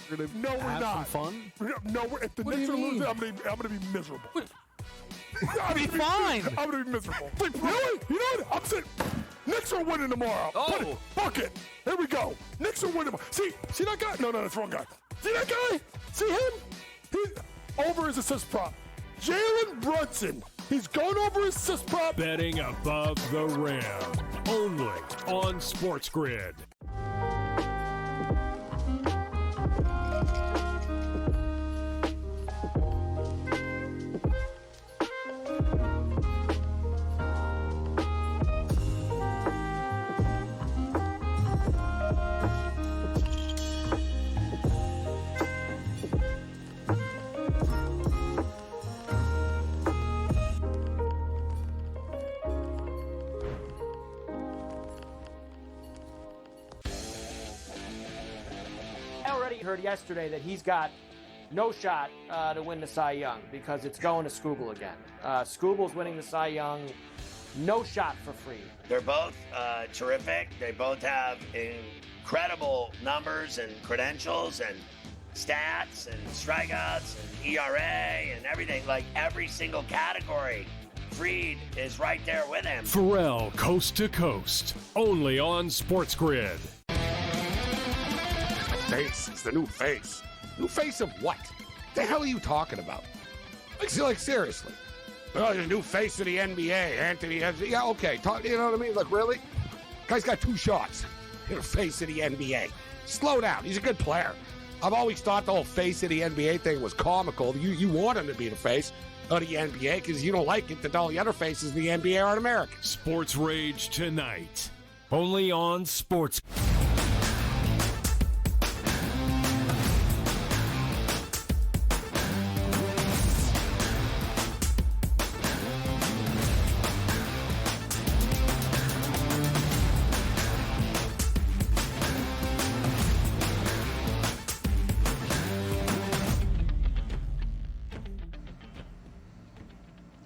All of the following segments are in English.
No, we're have not. some fun? No, if the Knicks are losing, I'm gonna be miserable. Be fine. I'm gonna be miserable. You know what? I'm saying Knicks are winning tomorrow. Oh. Fuck it. Here we go. Knicks are winning tomorrow. See that guy? No, that's the wrong guy. See that guy? See him? He's over his assist prop. Jalen Brunson. He's going over his assist prop. Betting above the rim. Only on SportsGrid. Heard yesterday that he's got no shot to win the Cy Young because it's going to Skubal again. Skubal's winning the Cy Young, no shot for free. They're both terrific. They both have incredible numbers and credentials and stats and strikeouts and ERA and everything, like every single category. Fried is right there with him. Pharrell Coast to Coast, only on SportsGrid. Face. It's the new face. New face of what? The hell are you talking about? Like seriously. Oh, the new face of the NBA, Anthony. Yeah, okay. You know what I mean? Like, really? Guy's got 2 shots. You're the face of the NBA. Slow down. He's a good player. I've always thought the whole face of the NBA thing was comical. You want him to be the face of the NBA because you don't like it that all the other faces of the NBA aren't American. Sports Rage tonight. Only on Sports.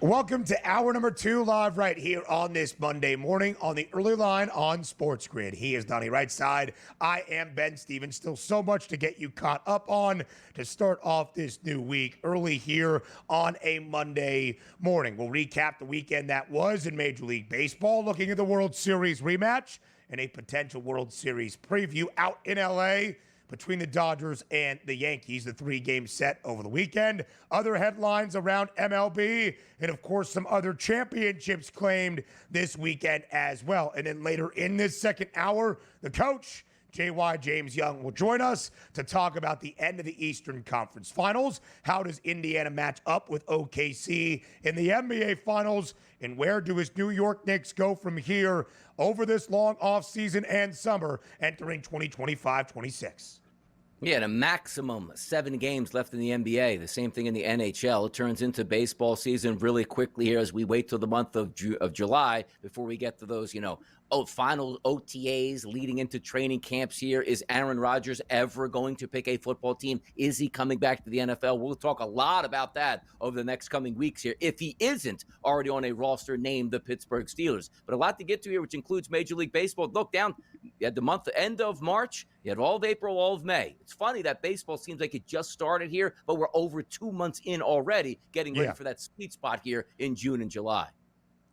Welcome to hour number 2 live right here on this Monday morning on the early line on SportsGrid. He is Donnie right side. I am Ben Stevens. Still so much to get you caught up on to start off this new week early here on a Monday morning. We'll recap the weekend that was in Major League Baseball, looking at the World Series rematch and a potential World Series preview out in LA between the Dodgers and the Yankees, the 3-game set over the weekend. Other headlines around MLB, and of course some other championships claimed this weekend as well. And then later in this second hour, the coach, J.Y. James Young, will join us to talk about the end of the Eastern Conference Finals. How does Indiana match up with OKC in the NBA Finals? And where do his New York Knicks go from here over this long offseason and summer entering 2025-26? Yeah, and a maximum 7 games left in the NBA. The same thing in the NHL. It turns into baseball season really quickly here as we wait till the month of July before we get to those, final OTAs leading into training camps here. Is Aaron Rodgers ever going to pick a football team? Is he coming back to the NFL? We'll talk a lot about that over the next coming weeks here if he isn't already on a roster named the Pittsburgh Steelers. But a lot to get to here, which includes Major League Baseball. Look down, you had the end of March, you had all of April, all of May. It's funny that baseball seems like it just started here, but we're over 2 months in already, getting ready for that sweet spot here in June and July.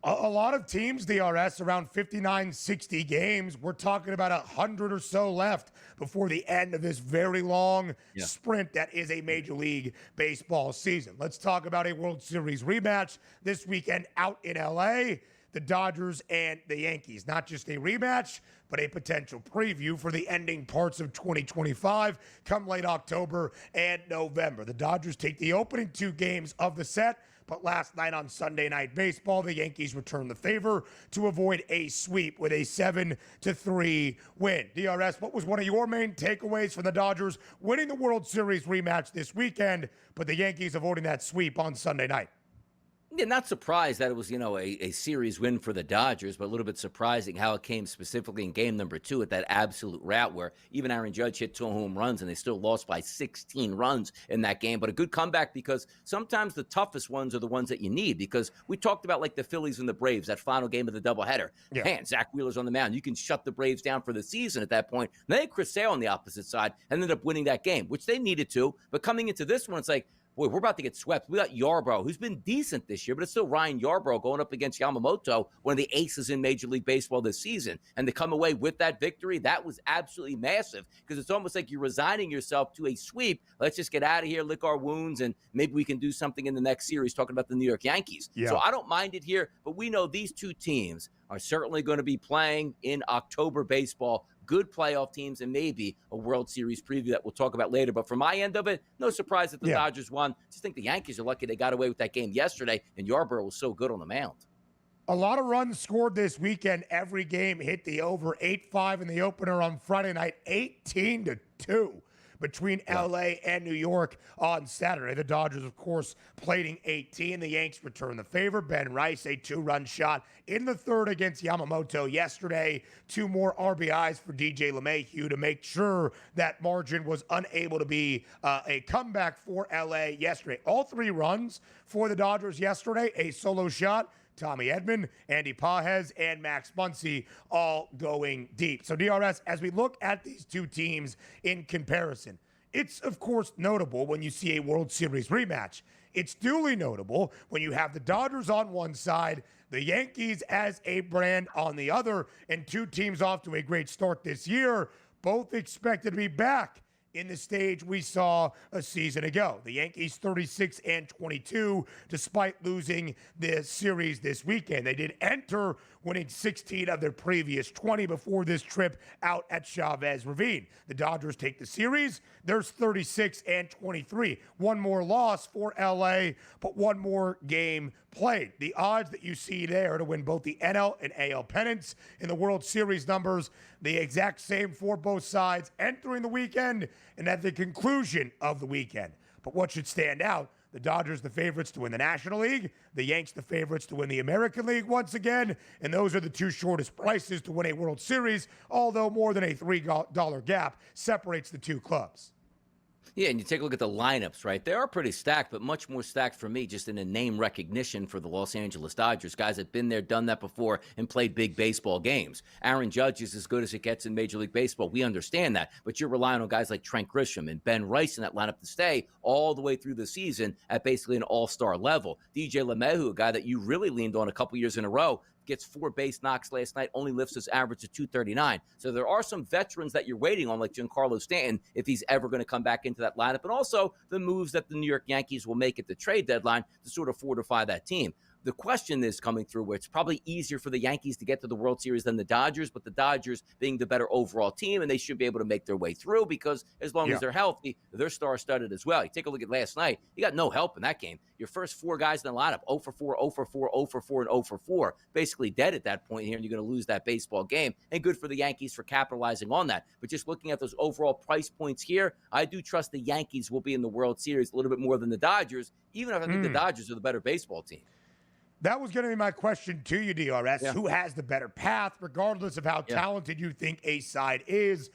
A lot of teams, DRS, around 59, 60 games. We're talking about 100 or so left before the end of this very long sprint that is a Major League Baseball season. Let's talk about a World Series rematch this weekend out in LA. The Dodgers and the Yankees. Not just a rematch, but a potential preview for the ending parts of 2025 come late October and November. The Dodgers take the opening 2 games of the set, but last night on Sunday Night Baseball, the Yankees returned the favor to avoid a sweep with a 7-3 win. DRS, what was one of your main takeaways from the Dodgers winning the World Series rematch this weekend, but the Yankees avoiding that sweep on Sunday night? Yeah, not surprised that it was, a series win for the Dodgers, but a little bit surprising how it came specifically in game number 2 at that absolute rout where even Aaron Judge hit 2 home runs and they still lost by 16 runs in that game. But a good comeback because sometimes the toughest ones are the ones that you need because we talked about like the Phillies and the Braves, that final game of the doubleheader. Yeah. Man, Zach Wheeler's on the mound. You can shut the Braves down for the season at that point. And then Chris Sale on the opposite side ended up winning that game, which they needed to. But coming into this one, it's like, boy, we're about to get swept. We got Yarbrough, who's been decent this year, but it's still Ryan Yarbrough going up against Yamamoto, one of the aces in Major League Baseball this season. And to come away with that victory, that was absolutely massive because it's almost like you're resigning yourself to a sweep. Let's just get out of here, lick our wounds, and maybe we can do something in the next series talking about the New York Yankees. Yeah. So I don't mind it here, but we know these two teams are certainly going to be playing in October baseball. Good playoff teams and maybe a World Series preview that we'll talk about later. But from my end of it, no surprise that the Dodgers won. Just think the Yankees are lucky they got away with that game yesterday, and Yarbrough was so good on the mound. A lot of runs scored this weekend. Every game hit the over. 8-5 in the opener on Friday night, 18-2 between LA and New York on Saturday. The Dodgers, of course, plating 18. The Yanks return the favor. Ben Rice, a 2-run shot in the third against Yamamoto yesterday. 2 more RBIs for DJ LeMahieu to make sure that margin was unable to be a comeback for LA yesterday. All 3 runs for the Dodgers yesterday, a solo shot. Tommy Edman, Andy Pages, and Max Muncy all going deep. So, DRS, as we look at these two teams in comparison, it's, of course, notable when you see a World Series rematch. It's duly notable when you have the Dodgers on one side, the Yankees as a brand on the other, and 2 teams off to a great start this year, both expected to be back in the stage we saw a season ago. The Yankees 36-22, despite losing the series this weekend. They did enter winning 16 of their previous 20 before this trip out at Chavez Ravine. The Dodgers take the series. There's 36-23. 1 more loss for LA, but 1 more game played. The odds that you see there to win both the NL and AL pennants in the World Series numbers, the exact same for both sides entering the weekend and at the conclusion of the weekend. But what should stand out, the Dodgers the favorites to win the National League, the Yanks the favorites to win the American League once again, and those are the 2 shortest prices to win a World Series, although more than a $3 gap separates the 2 clubs. Yeah, and you take a look at the lineups, right? They are pretty stacked, but much more stacked for me just in a name recognition for the Los Angeles Dodgers. Guys that have been there, done that before, and played big baseball games. Aaron Judge is as good as it gets in Major League Baseball. We understand that. But you're relying on guys like Trent Grisham and Ben Rice in that lineup to stay all the way through the season at basically an all-star level. DJ LeMahieu, a guy that you really leaned on a couple years in a row, gets 4 base knocks last night, only lifts his average to 239. So there are some veterans that you're waiting on, like Giancarlo Stanton, if he's ever going to come back into that lineup, and also the moves that the New York Yankees will make at the trade deadline to sort of fortify that team. The question is coming through where it's probably easier for the Yankees to get to the World Series than the Dodgers, but the Dodgers being the better overall team, and they should be able to make their way through because as long as they're healthy, they're star-studded as well. You take a look at last night, you got no help in that game. Your first 4 guys in the lineup, 0 for 4, 0 for 4, 0 for 4, and 0 for 4, basically dead at that point here, and you're going to lose that baseball game. And good for the Yankees for capitalizing on that. But just looking at those overall price points here, I do trust the Yankees will be in the World Series a little bit more than the Dodgers, even if I think the Dodgers are the better baseball team. That was going to be my question to you, DRS. Who has the better path, regardless of how talented you think a side is?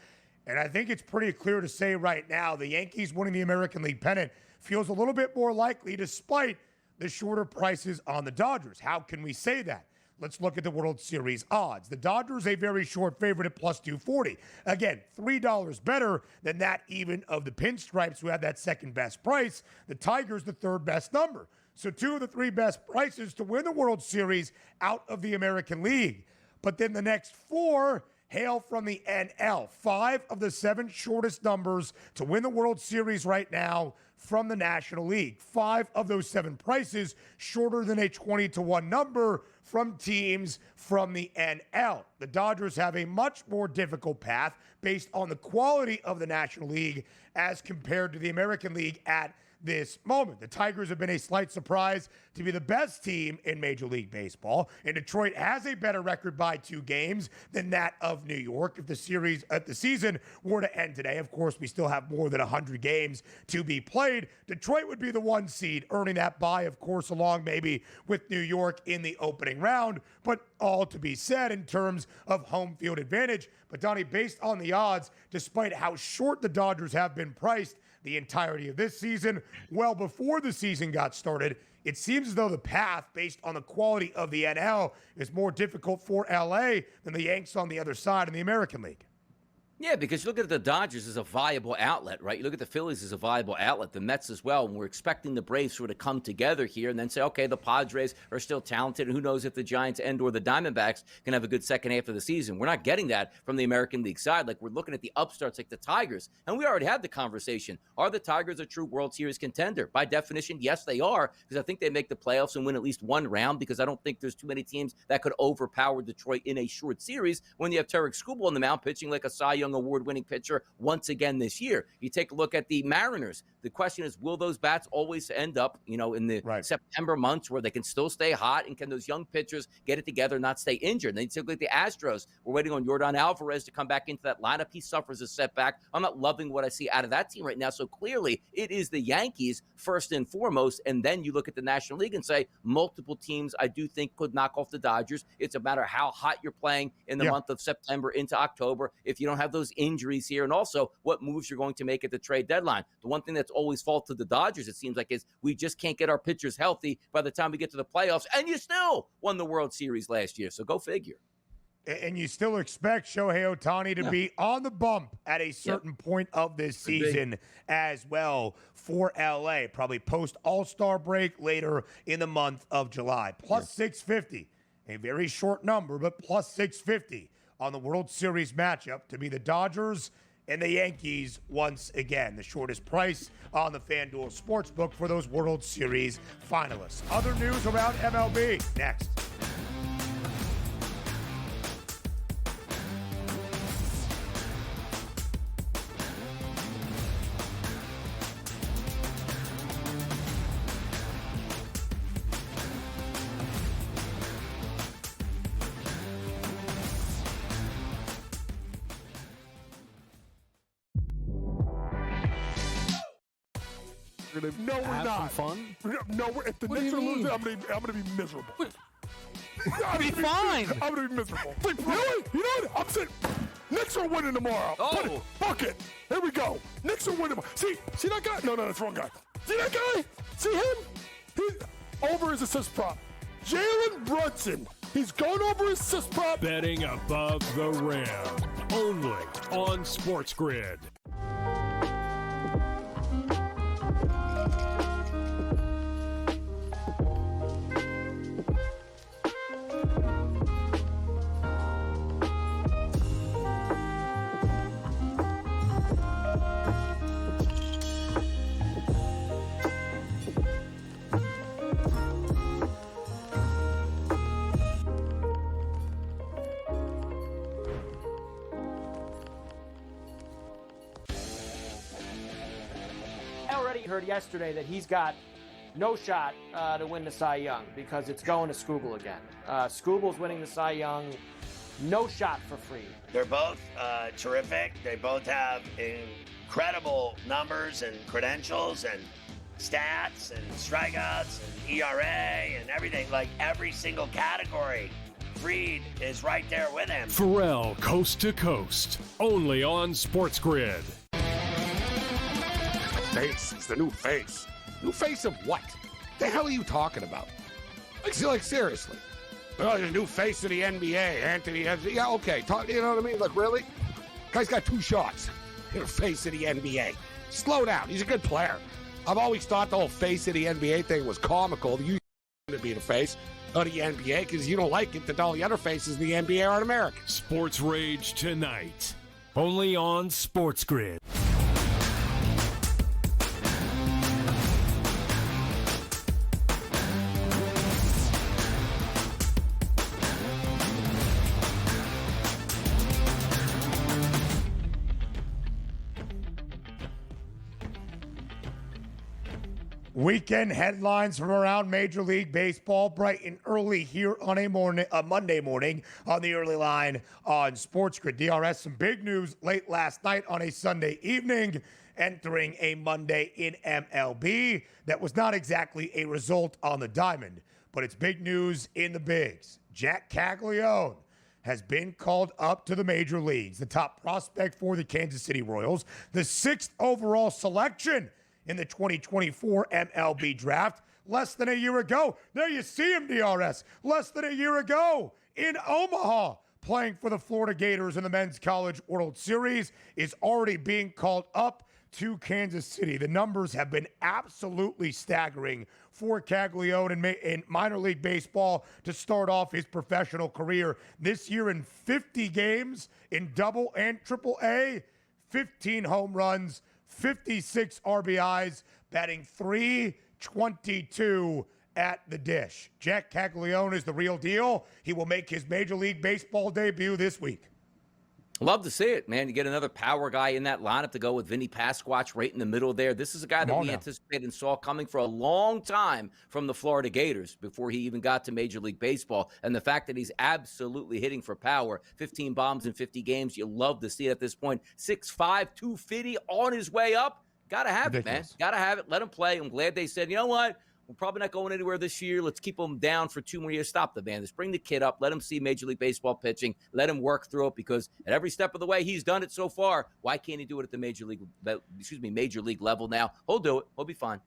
And I think it's pretty clear to say right now the Yankees winning the American League pennant feels a little bit more likely despite the shorter prices on the Dodgers. How can we say that? Let's look at the World Series odds. The Dodgers a very short favorite at plus 240. Again, $3 better than that even of the Pinstripes, who had that second best price. The Tigers, the 3rd best number. So 2 of the 3 best prices to win the World Series out of the American League. But then the next 4 hail from the NL. 5 of the 7 shortest numbers to win the World Series right now from the National League. 5 of those 7 prices shorter than a 20-1 number from teams from the NL. The Dodgers have a much more difficult path based on the quality of the National League as compared to the American League at this moment. The Tigers have been a slight surprise to be the best team in Major League Baseball, and Detroit has a better record by 2 games than that of New York. If the season were to end today, of course, we still have more than 100 games to be played. Detroit would be the 1 seed, earning that bye, of course, along maybe with New York in the opening round, but all to be said in terms of home field advantage. But Donnie, based on the odds, despite how short the Dodgers have been priced the entirety of this season, well before the season got started, it seems as though the path, based on the quality of the NL, is more difficult for LA than the Yanks on the other side in the American League. Yeah, because you look at the Dodgers as a viable outlet, right? You look at the Phillies as a viable outlet, the Mets as well, and we're expecting the Braves sort of come together here and then say, okay, the Padres are still talented, and who knows if the Giants and or the Diamondbacks can have a good second half of the season. We're not getting that from the American League side. Like, we're looking at the upstarts like the Tigers, and we already had the conversation. Are the Tigers a true World Series contender? By definition, yes, they are, because I think they make the playoffs and win at least 1 round, because I don't think there's too many teams that could overpower Detroit in a short series when you have Tarek Skubal on the mound pitching like a Cy Young award-winning pitcher once again this year. You take a look at the Mariners. The question is, will those bats always end up, in the September months where they can still stay hot, and can those young pitchers get it together and not stay injured? And then you take a look at the Astros. We're waiting on Yordan Alvarez to come back into that lineup. He suffers a setback. I'm not loving what I see out of that team right now. So clearly it is the Yankees first and foremost. And then you look at the National League and say multiple teams I do think could knock off the Dodgers. It's a matter of how hot you're playing in the month of September into October, if you don't have those injuries here, and also what moves you're going to make at the trade deadline. The one thing that's always faulted the Dodgers, it seems like, is we just can't get our pitchers healthy by the time we get to the playoffs, and you still won the World Series last year, so go figure. And you still expect Shohei Ohtani to be on the bump at a certain point of this season as well for LA, probably post All-Star break later in the month of July. Plus 650, a very short number, but plus 650 on the World Series matchup to be the Dodgers and the Yankees once again. The shortest price on the FanDuel Sportsbook for those World Series finalists. Other news around MLB next. No, we're Have not. some fun? No, if the What do Knicks you are losing, mean? I'm gonna be miserable. I'll be fine. I'm gonna be miserable. Like, really? You know what? I'm saying Knicks are winning tomorrow. Oh. Fuck it. Here we go. Knicks are winning tomorrow. See that guy? No, that's the wrong guy. See that guy? See him? He's over his assist prop. Jalen Brunson. He's going over his assist prop. Betting above the rim. Only on SportsGrid. Heard yesterday that he's got no shot to win the Cy Young because it's going to Skubal again. Skubal's winning the Cy Young, no shot for free. They're both terrific. They both have incredible numbers and credentials and stats and strikeouts and ERA and everything. Like, every single category, Fried is right there with him. Pharrell Coast to Coast. Only on SportsGrid. Face. It's the new face. New face of what? The hell are you talking about? Like seriously. Oh, the new face of the NBA, Anthony. Yeah, okay. You know what I mean? Like, really? Guy's got 2 shots. You're the face of the NBA. Slow down. He's a good player. I've always thought the whole face of the NBA thing was comical. You to be the face of the NBA because you don't like it that all the other faces in the NBA aren't American. Sports Rage tonight. Only on SportsGrid. Weekend headlines from around Major League Baseball, bright and early here on a Monday morning on the early line on SportsGrid. DRS, some big news late last night on a Sunday evening, entering a Monday in MLB. That was not exactly a result on the diamond, but it's big news in the bigs. Jack Caglione has been called up to the major leagues, the top prospect for the Kansas City Royals, the 6th overall selection in the 2024 MLB draft less than a year ago. There you see him, DRS, less than a year ago in Omaha, playing for the Florida Gators in the Men's College World Series, is already being called up to Kansas City. The numbers have been absolutely staggering for Caglione in minor league baseball to start off his professional career. This year in 50 games in Double and Triple A, 15 home runs, 56 RBIs, batting .322 at the dish. Jack Caglione is the real deal. He will make his Major League Baseball debut this week. Love to see it, man. You get another power guy in that lineup to go with Vinny Pasquatch right in the middle there. This is a guy that we anticipated and saw coming for a long time from the Florida Gators before he even got to Major League Baseball. And the fact that he's absolutely hitting for power, 15 bombs in 50 games, you love to see it at this point. 6'5", 250 on his way up. Got to have it, man. Got to have it. Let him play. I'm glad they said, you know what? We're probably not going anywhere this year. Let's keep him down for 2 more years. Stop the Vandals. Bring the kid up. Let him see Major League Baseball pitching. Let him work through it, because at every step of the way he's done it so far. Why can't he do it at the Major League level now? He'll do it. He'll be fine.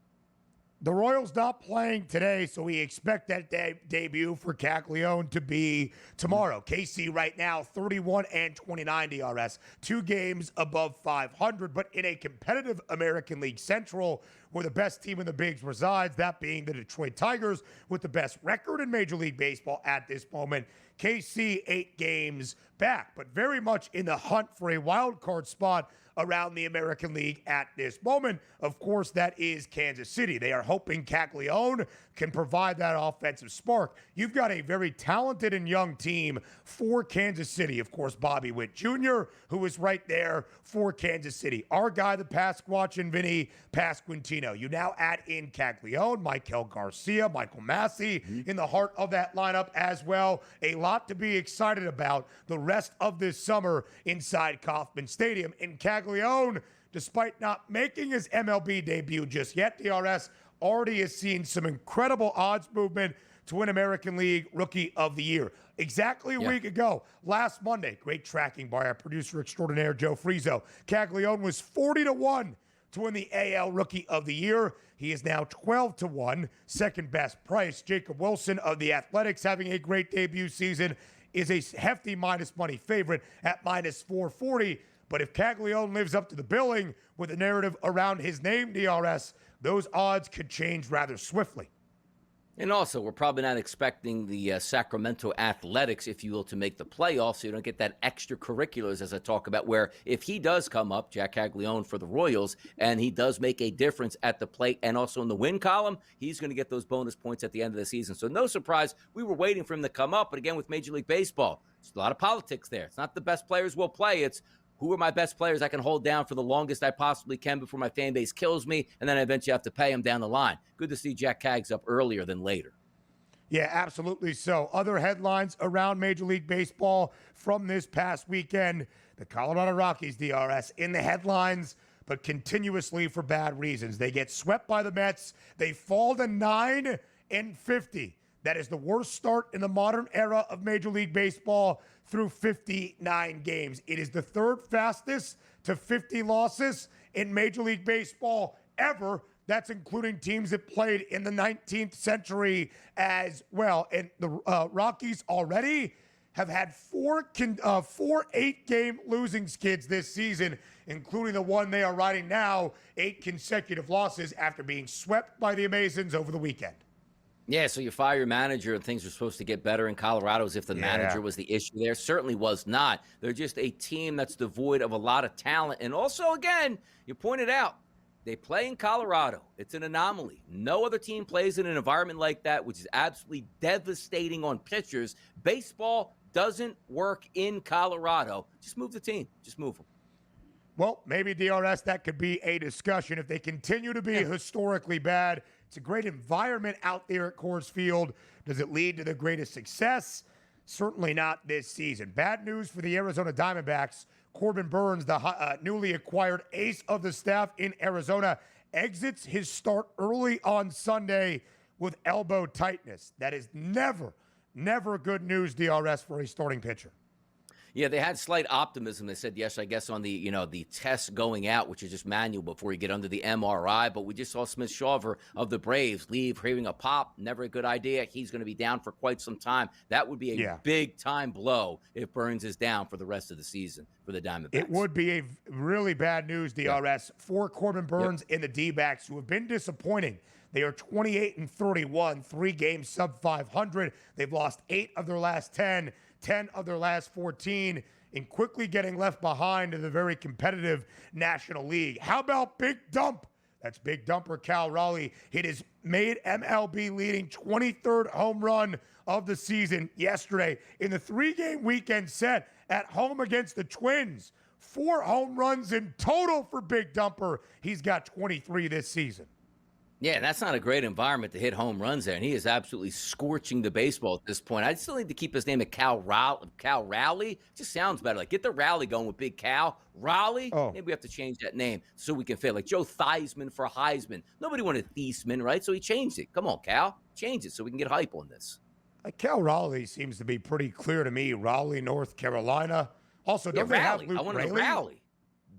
The Royals not playing today, so we expect that debut for Caglione to be tomorrow. KC right now 31-29 DRS, 2 games above 500, but in a competitive American League Central where the best team in the bigs resides, that being the Detroit Tigers with the best record in Major League Baseball at this moment. KC 8 games back, but very much in the hunt for a wild card spot around the American League at this moment. Of course, that is Kansas City. They are hoping Caglione can provide that offensive spark. You've got a very talented and young team for Kansas City. Of course, Bobby Witt Jr., who is right there for Kansas City. Our guy, the Pasquatch and Vinny Pasquantino. You now add in Caglione, Michael Garcia, Michael Massey in the heart of that lineup as well. A lot to be excited about the rest of this summer inside Kauffman Stadium. In Caglione, despite not making his MLB debut just yet, DRS already has seen some incredible odds movement to win American League Rookie of the Year. Exactly a week ago, last Monday, great tracking by our producer extraordinaire, Joe Frizo. Caglione was 40-1 to win the AL Rookie of the Year. He is now 12-1, second best price. Jacob Wilson of the Athletics, having a great debut season, is a hefty minus money favorite at minus 440. But if Caglione lives up to the billing with a narrative around his name, DRS, those odds could change rather swiftly. And also, we're probably not expecting the Sacramento Athletics, if you will, to make the playoffs, so you don't get that extracurriculars, as I talk about, where if he does come up, Jack Caglione for the Royals, and he does make a difference at the plate and also in the win column, he's going to get those bonus points at the end of the season. So no surprise, we were waiting for him to come up. But again, with Major League Baseball, there's a lot of politics there. It's not the best players will play. It's who are my best players I can hold down for the longest I possibly can before my fan base kills me, and then I eventually have to pay them down the line. Good to see Jack Cags up earlier than later. Yeah, absolutely so. Other headlines around Major League Baseball from this past weekend. The Colorado Rockies, DRS, in the headlines, but continuously for bad reasons. They get swept by the Mets. They fall to 9-50. That is the worst start in the modern era of Major League Baseball through 59 games. It is the third fastest to 50 losses in Major League Baseball ever. That's including teams that played in the 19th century as well. And the Rockies already have had four 8-game losing skids this season, including the one they are riding now, 8 consecutive losses after being swept by the Amazons over the weekend. Yeah, so you fire your manager and things are supposed to get better in Colorado as if the manager was the issue there. Certainly was not. They're just a team that's devoid of a lot of talent. And also, again, you pointed out, they play in Colorado. It's an anomaly. No other team plays in an environment like that, which is absolutely devastating on pitchers. Baseball doesn't work in Colorado. Just move the team. Just move them. Well, maybe, DRS, that could be a discussion. If they continue to be historically bad, It's a great environment out there at Coors Field. Does it lead to the greatest success? Certainly not this season. Bad news for the Arizona Diamondbacks. Corbin Burns, the newly acquired ace of the staff in Arizona, exits his start early on Sunday with elbow tightness. That is never good news, DRS, for a starting pitcher. Yeah, they had slight optimism. They said, yes, I guess on the, the test going out, which is just manual before you get under the MRI. But we just saw Smith Shawver of the Braves leave, hearing a pop. Never a good idea. He's going to be down for quite some time. That would be a big-time blow if Burns is down for the rest of the season for the Diamondbacks. It would be a really bad news, DRS, for Corbin Burns and the D-backs, who have been disappointing. They are 28-31, 3 games sub 500. They've lost 8 of their last 10 of their last 14, and quickly getting left behind in the very competitive National League. How about Big Dump? That's Big Dumper Cal Raleigh. Hit his made MLB leading 23rd home run of the season yesterday in the 3-game weekend set at home against the Twins. 4 home runs in total for Big Dumper. He's got 23 this season. Yeah, that's not a great environment to hit home runs there, and he is absolutely scorching the baseball at this point. I still need to keep his name at Cal Raleigh. It just sounds better. Like, get the Raleigh going with Big Cal. Raleigh? Oh. Maybe we have to change that name so we can fit. Like Joe Theismann for Heisman. Nobody wanted Theismann, right? So he changed it. Come on, Cal. Change it so we can get hype on this. Cal Raleigh seems to be pretty clear to me. Raleigh, North Carolina. Also, don't they have Luke I wanted a Raleigh.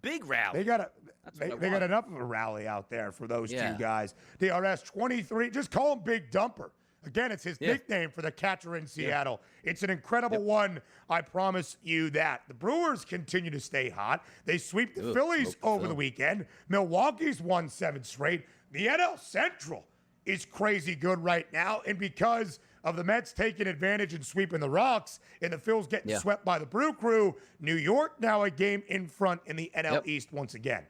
Big Raleigh. They got enough of a rally out there for those two guys. DRS 23, just call him Big Dumper. Again, it's his nickname for the catcher in Seattle. It's an incredible one. I promise you that. The Brewers continue to stay hot. They sweep the Phillies over the weekend. Milwaukee's won 7 straight. The NL Central is crazy good right now. And because of the Mets taking advantage and sweeping the Rocks and the Phils getting swept by the Brew Crew, New York now a game in front in the NL East once again.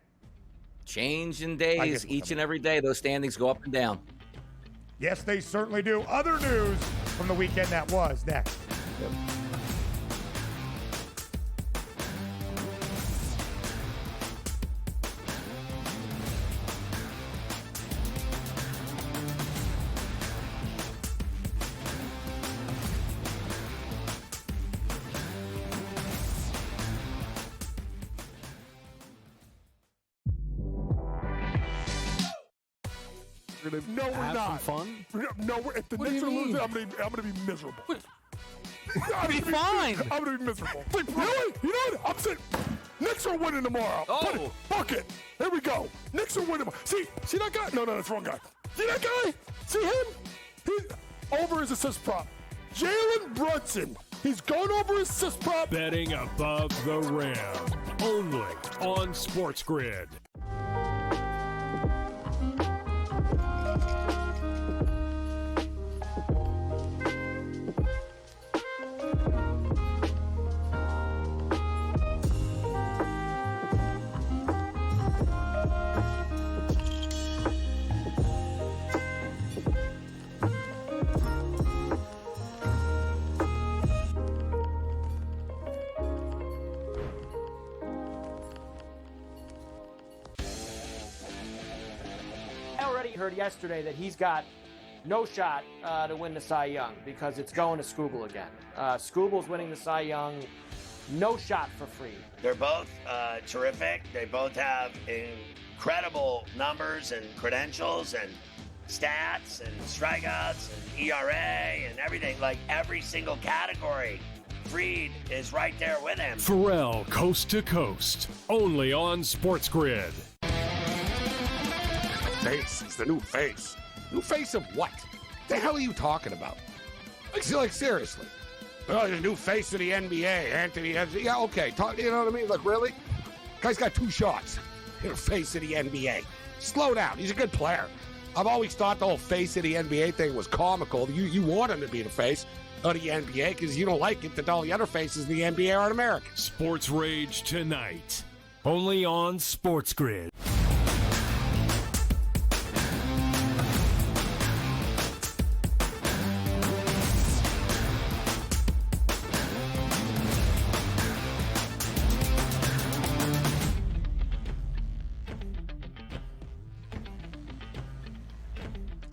Change in days each and every day. Those standings go up and down. Yes, they certainly do. Other news from the weekend that was next. No, we're not. Fun? No, if the Knicks are losing, I'm gonna be miserable. I'll be fine. I'm gonna be miserable. Really? You know what? I'm saying Knicks are winning tomorrow. Oh, fuck it. Here we go. Knicks are winning tomorrow. See that guy? No, that's the wrong guy. See that guy? See him? He's over his assist prop. Jalen Brunson. He's going over his assist prop. Betting above the rim. Only on SportsGrid. Heard yesterday that he's got no shot to win the Cy Young because it's going to Skubal again. Skubal's winning the Cy Young, no shot for free. They're both terrific. They both have incredible numbers and credentials and stats and strikeouts and ERA and everything. Like every single category, Fried is right there with him. Pharrell, coast to coast, only on SportsGrid. Face. It's the new face. New face of what? The hell are you talking about? Like seriously. Oh, the new face of the NBA, Anthony. Yeah, okay. You know what I mean? Like, really? Guy's got 2 shots. You're face of the NBA. Slow down. He's a good player. I've always thought the whole face of the NBA thing was comical. You want him to be the face of the NBA because you don't like it that all the other faces in the NBA aren't American. Sports Rage tonight. Only on SportsGrid.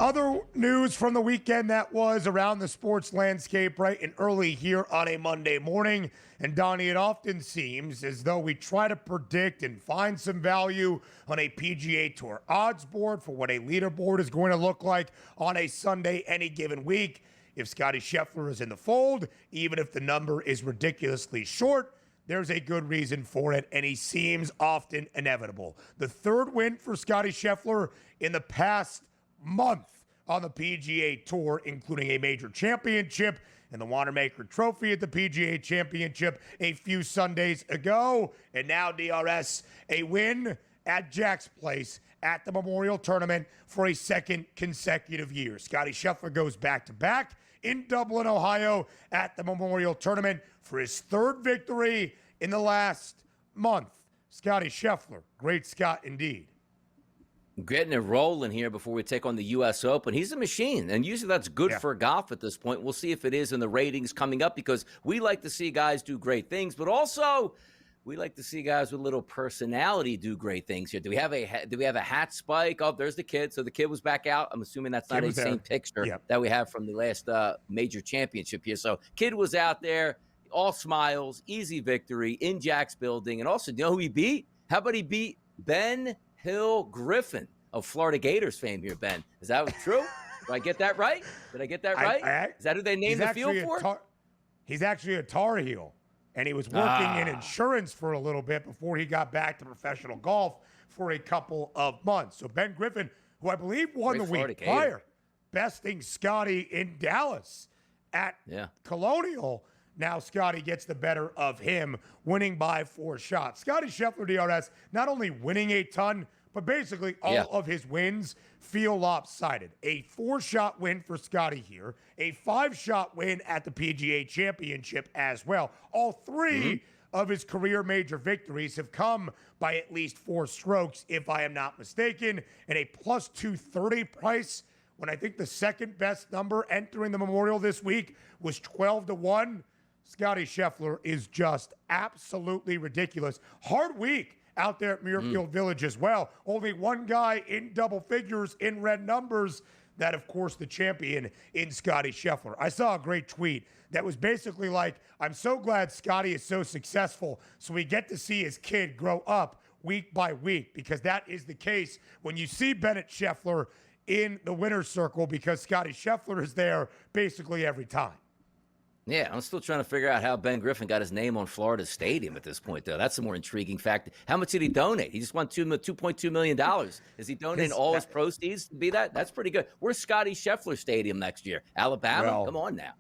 Other news from the weekend that was around the sports landscape bright and early here on a Monday morning. And Donnie, it often seems as though we try to predict and find some value on a PGA Tour odds board for what a leaderboard is going to look like on a Sunday any given week. If Scottie Scheffler is in the fold, even if the number is ridiculously short, there's a good reason for it, and he seems often inevitable. The third win for Scottie Scheffler in the past month on the PGA Tour, including a major championship and the Wanamaker Trophy at the PGA Championship a few Sundays ago. And now DRS, a win at Jack's Place at the Memorial Tournament for a second consecutive year. Scottie Scheffler goes back-to-back in Dublin, Ohio at the Memorial Tournament for his third victory in the last month. Scottie Scheffler, great Scott indeed. Getting it rolling here before we take on the U.S. Open. He's a machine, and usually that's good for golf at this point. We'll see if it is in the ratings coming up, because we like to see guys do great things, but also we like to see guys with a little personality do great things here. Do we have a hat spike? Oh, there's the kid. So the kid was back out. I'm assuming that's not a same picture that we have from the last major championship here. So kid was out there, all smiles, easy victory in Jack's building. And also, you know who he beat? How about he beat Ben Hill Griffin of Florida Gators fame here, Ben? Is that true? Did I get that right? Did I get that right? Is that who they named the field for? He's actually a Tar Heel, and he was working in insurance for a little bit before he got back to professional golf for a couple of months. So Ben Griffin, who I believe won the week prior, besting Scottie in Dallas at Colonial. Now Scottie gets the better of him, winning by 4 shots. Scottie Scheffler, DRS, not only winning a ton, but basically all of his wins feel lopsided. A 4-shot win for Scottie here, a 5-shot win at the PGA Championship as well. All 3 of his career major victories have come by at least 4 strokes, if I am not mistaken, and a plus 230 price, when I think the second best number entering the Memorial this week was 12-1. Scottie Scheffler is just absolutely ridiculous. Hard week out there at Muirfield Village as well. Only one guy in double figures in red numbers. That, of course, the champion in Scottie Scheffler. I saw a great tweet that was basically like, I'm so glad Scottie is so successful so we get to see his kid grow up week by week, because that is the case when you see Bennett Scheffler in the winner's circle, because Scottie Scheffler is there basically every time. Yeah, I'm still trying to figure out how Ben Griffin got his name on Florida Stadium at this point, though. That's a more intriguing fact. How much did he donate? He just won $2.2 million. Is he donating all his proceeds to be that? That's pretty good. Where's Scottie Scheffler Stadium next year? Alabama? Well, come on now.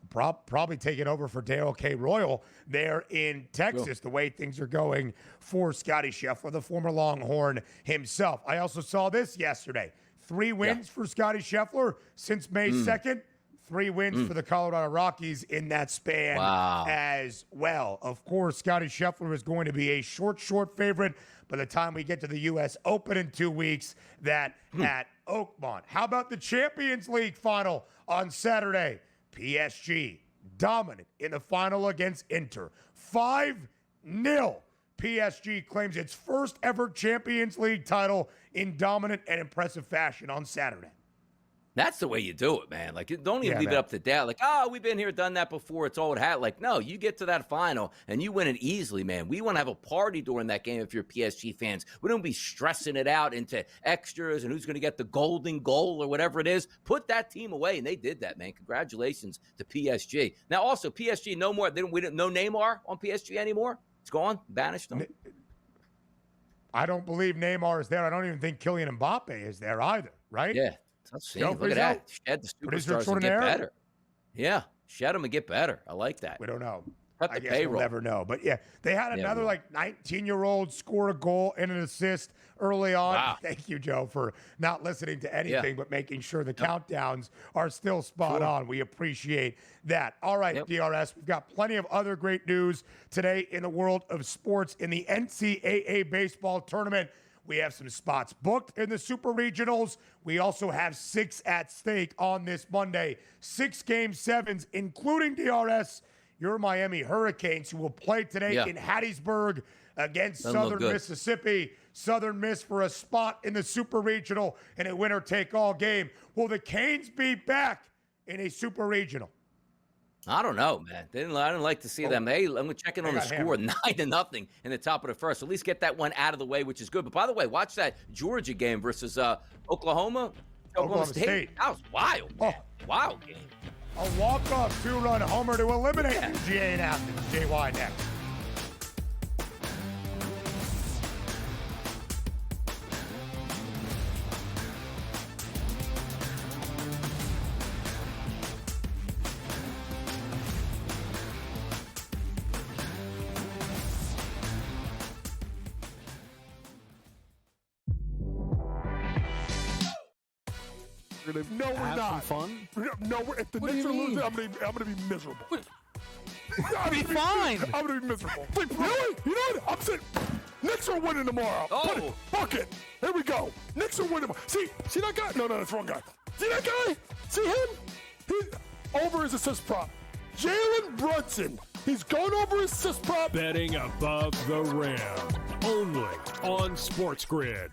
Probably taking over for Dale K. Royal there in Texas, the way things are going for Scottie Scheffler, the former Longhorn himself. I also saw this yesterday. 3 wins for Scottie Scheffler since May 2nd. 3 wins for the Colorado Rockies in that span as well. Of course, Scottie Scheffler is going to be a short favorite by the time we get to the U.S. Open in 2 weeks, that at Oakmont. How about the Champions League final on Saturday? PSG dominant in the final against Inter. 5-0. PSG claims its first ever Champions League title in dominant and impressive fashion on Saturday. That's the way you do it, man. Like, don't even leave it up to dad. Like, we've been here, done that before. It's old hat. Like, no, you get to that final and you win it easily, man. We want to have a party during that game if you're PSG fans. We don't be stressing it out into extras and who's going to get the golden goal or whatever it is. Put that team away, and they did that, man. Congratulations to PSG. Now, also, PSG no more. We don't know Neymar on PSG anymore. It's gone, banished. I don't believe Neymar is there. I don't even think Kylian Mbappe is there either, right? Yeah. Look at that. Shed the superstars and get better. Yeah. Shed them and get better. I like that. We don't know. Cut the I guess payroll. We'll never know. But, yeah, they had another, 19-year-old score a goal and an assist early on. Wow. Thank you, Joe, for not listening to anything but making sure the countdowns are still spot on. We appreciate that. All right, DRS, we've got plenty of other great news today in the world of sports. In the NCAA baseball tournament, we have some spots booked in the Super Regionals. We also have 6 at stake on this Monday. 6 Game 7s, including DRS, your Miami Hurricanes, who will play today in Hattiesburg against Doesn't look Southern good. Mississippi. Southern Miss for a spot in the Super Regional in a winner-take-all game. Will the Canes be back in a Super Regional? I don't know, man. I didn't like to see them. Hey, I'm checking on the got score, 9-0 in the top of the first. At least get that one out of the way, which is good. But by the way, watch that Georgia game versus Oklahoma State. That was wild, man. Wild game. A walk-off two-run homer to eliminate UGA in Athens. JY next. No, we're Have not. some fun? No, if the What do Knicks you are losing, mean? I'm gonna be miserable. Be fine. I'm gonna be miserable. Really? You know what? I'm saying Knicks are winning tomorrow. Oh. Fuck it. Here we go. Knicks are winning tomorrow. See that guy? No, that's the wrong guy. See that guy? See him? He's over his assist prop. Jalen Brunson. He's going over his assist prop. Betting above the rim. Only on SportsGrid.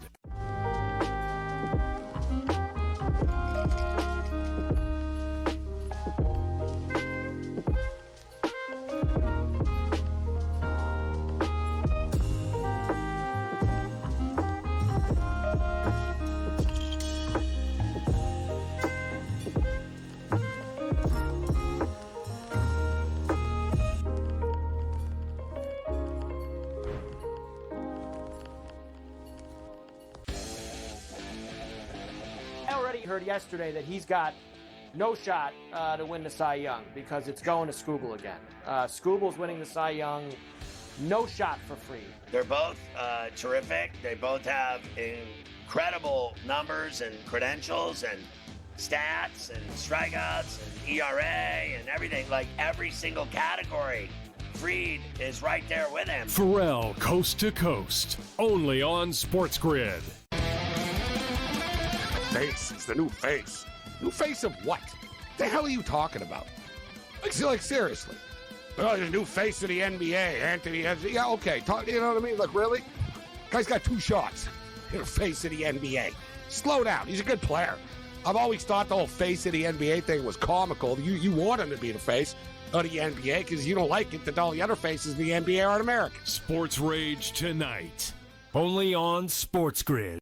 Heard yesterday that he's got no shot to win the Cy Young because it's going to Scoogle again. Scoogle's winning the Cy Young, no shot for free. They're both terrific. They both have incredible numbers and credentials and stats and strikeouts and ERA and everything. Like every single category, Fried is right there with him. Pharrell Coast to Coast. Only on SportsGrid. Face. It's the new face. New face of what? The hell are you talking about? Like seriously. Oh, the new face of the NBA, Anthony. Yeah, okay. You know what I mean? Like, really? Guy's got 2 shots. You're the face of the NBA. Slow down. He's a good player. I've always thought the whole face of the NBA thing was comical. You want him to be the face of the NBA because you don't like it that all the other faces of the NBA aren't American. Sports Rage tonight. Only on SportsGrid.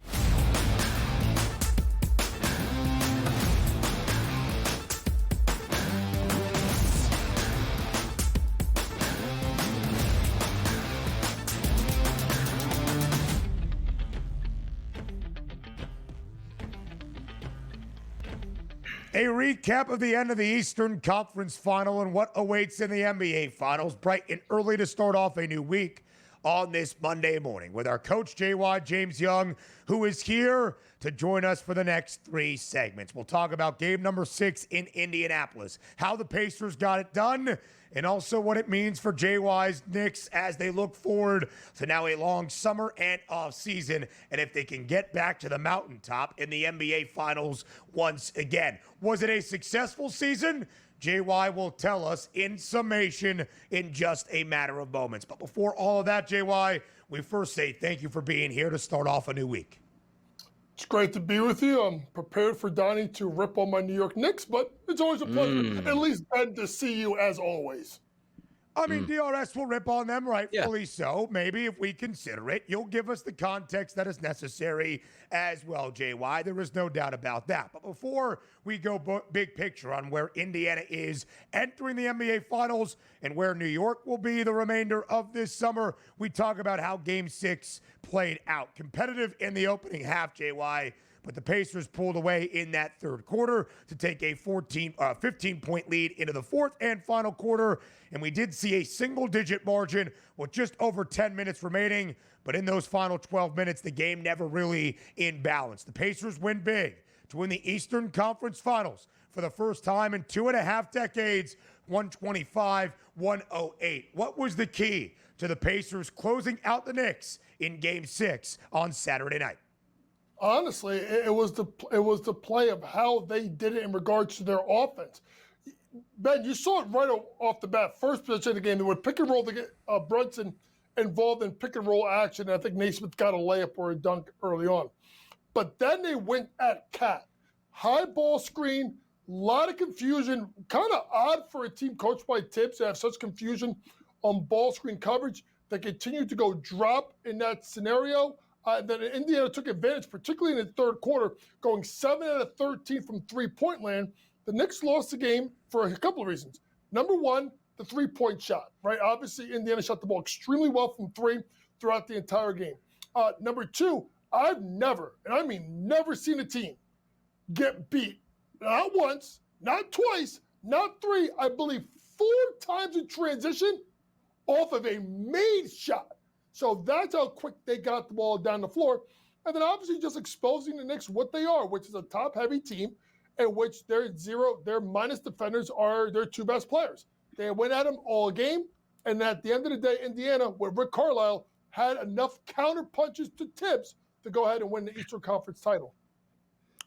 A recap of the end of the Eastern Conference Final and what awaits in the NBA Finals, bright and early to start off a new week on this Monday morning with our coach, JY James Young, who is here to join us for the next 3 segments. We'll talk about game number 6 in Indianapolis, how the Pacers got it done, and also what it means for JY's Knicks as they look forward to now a long summer and off season, and if they can get back to the mountaintop in the NBA Finals once again. Was it a successful season? JY will tell us in summation in just a matter of moments. But before all of that, JY, we first say thank you for being here to start off a new week. It's great to be with you. I'm prepared for Donnie to rip on my New York Knicks, but it's always a pleasure, at least Ben, to see you as always. I mean, DRS will rip on them, rightfully so. Maybe if we consider it, you'll give us the context that is necessary as well, JY. There is no doubt about that. But before we go big picture on where Indiana is entering the NBA Finals and where New York will be the remainder of this summer, we talk about how Game 6 played out. Competitive in the opening half, JY, but the Pacers pulled away in that third quarter to take a 15-point lead into the fourth and final quarter. And we did see a single-digit margin with just over 10 minutes remaining. But in those final 12 minutes, the game never really in balance. The Pacers win big to win the Eastern Conference Finals for the first time in 2.5 decades, 125-108. What was the key to the Pacers closing out the Knicks in Game 6 on Saturday night? Honestly, it was the play of how they did it in regards to their offense. Ben, you saw it right off the bat. First possession of the game, they would pick and roll to get Brunson involved in pick and roll action. I think Naismith got a layup or a dunk early on. But then they went at Cat. High ball screen, a lot of confusion. Kind of odd for a team coached by Tibbs to have such confusion on ball screen coverage. They continued to go drop in that scenario. Then Indiana took advantage, particularly in the third quarter, going 7 out of 13 from three-point land. The Knicks lost the game for a couple of reasons. Number one, the three-point shot, right? Obviously, Indiana shot the ball extremely well from three throughout the entire game. Number two, I've never, and I mean never, seen a team get beat, not once, not twice, not three, I believe 4 times in transition off of a made shot. So that's how quick they got the ball down the floor. And then obviously just exposing the Knicks what they are, which is a top-heavy team in which their minus defenders are their 2 best players. They went at them all game, and at the end of the day, Indiana, with Rick Carlisle, had enough counter punches to Tibbs to go ahead and win the Eastern Conference title.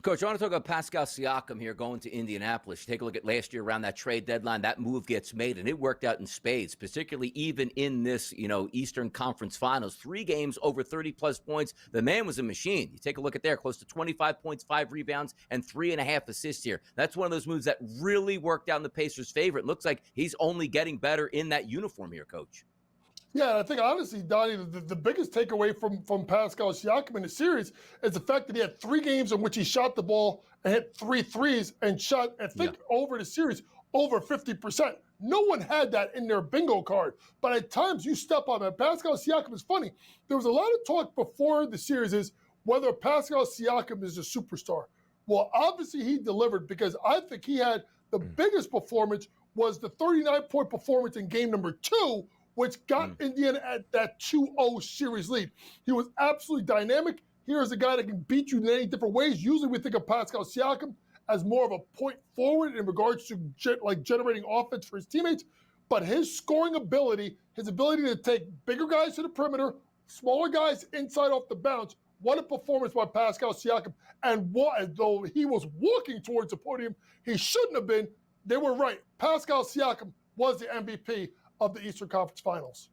Coach, I want to talk about Pascal Siakam here going to Indianapolis. Take a look at last year around that trade deadline. That move gets made, and it worked out in spades, particularly even in this, Eastern Conference Finals. 3 games, over 30-plus points. The man was a machine. You take a look at there, close to 25 points, 5 rebounds, and 3.5 assists here. That's one of those moves that really worked out in the Pacers' favor. It looks like he's only getting better in that uniform here, Coach. Yeah, I think honestly, Donnie, the biggest takeaway from Pascal Siakam in the series is the fact that he had 3 games in which he shot the ball and hit 3 threes and shot, I think, over the series, over 50%. No one had that in their bingo card. But at times you step up, and Pascal Siakam is funny. There was a lot of talk before the series is whether Pascal Siakam is a superstar. Well, obviously he delivered, because I think he had the biggest performance was the 39-point performance in game number 2, which got Indiana at that 2-0 series lead. He was absolutely dynamic. Here's a guy that can beat you in any different ways. Usually we think of Pascal Siakam as more of a point forward in regards to generating offense for his teammates, but his scoring ability, his ability to take bigger guys to the perimeter, smaller guys inside off the bounce, what a performance by Pascal Siakam. And what, though he was walking towards the podium, he shouldn't have been. They were right. Pascal Siakam was the MVP of the Eastern Conference Finals.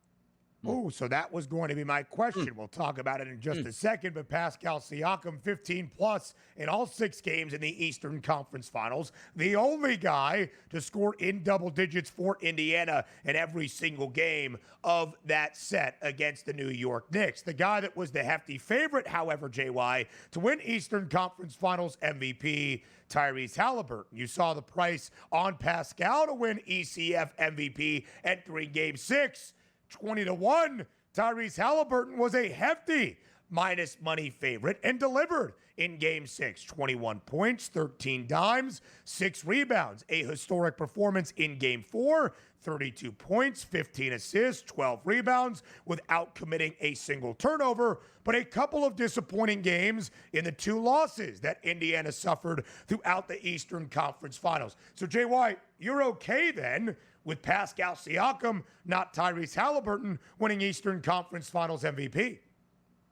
Oh, so that was going to be my question. We'll talk about it in just a second, but Pascal Siakam, 15-plus in all 6 games in the Eastern Conference Finals. The only guy to score in double digits for Indiana in every single game of that set against the New York Knicks. The guy that was the hefty favorite, however, JY, to win Eastern Conference Finals MVP, Tyrese Halliburton. You saw the price on Pascal to win ECF MVP entering Game 6. 20-1. Tyrese Halliburton was a hefty minus money favorite and delivered in Game 6. 21 points, 13 dimes, 6 rebounds. A historic performance in Game 4. 32 points, 15 assists, 12 rebounds without committing a single turnover, but a couple of disappointing games in the 2 losses that Indiana suffered throughout the Eastern Conference Finals. So, JY, you're okay then with Pascal Siakam, not Tyrese Halliburton, winning Eastern Conference Finals MVP?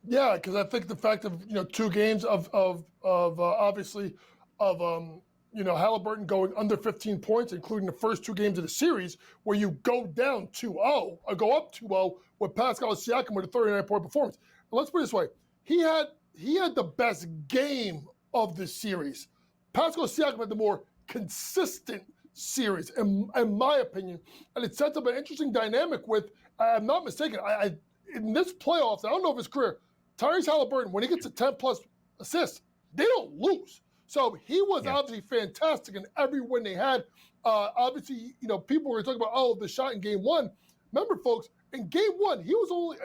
Yeah, because I think the fact of 2 games of Halliburton going under 15 points, including the first 2 games of the series, where you go down 2-0 or go up 2-0 with Pascal Siakam with a 39-point performance. And let's put it this way: he had the best game of the series. Pascal Siakam had the more consistent series, in my opinion, and it sets up an interesting dynamic with, I'm not mistaken, in this playoffs, I don't know if his career, Tyrese Halliburton, when he gets to 10-plus assists, they don't lose. So he was obviously fantastic in every win they had. Obviously, people were talking about, the shot in Game 1. Remember, folks, in Game 1, he was only,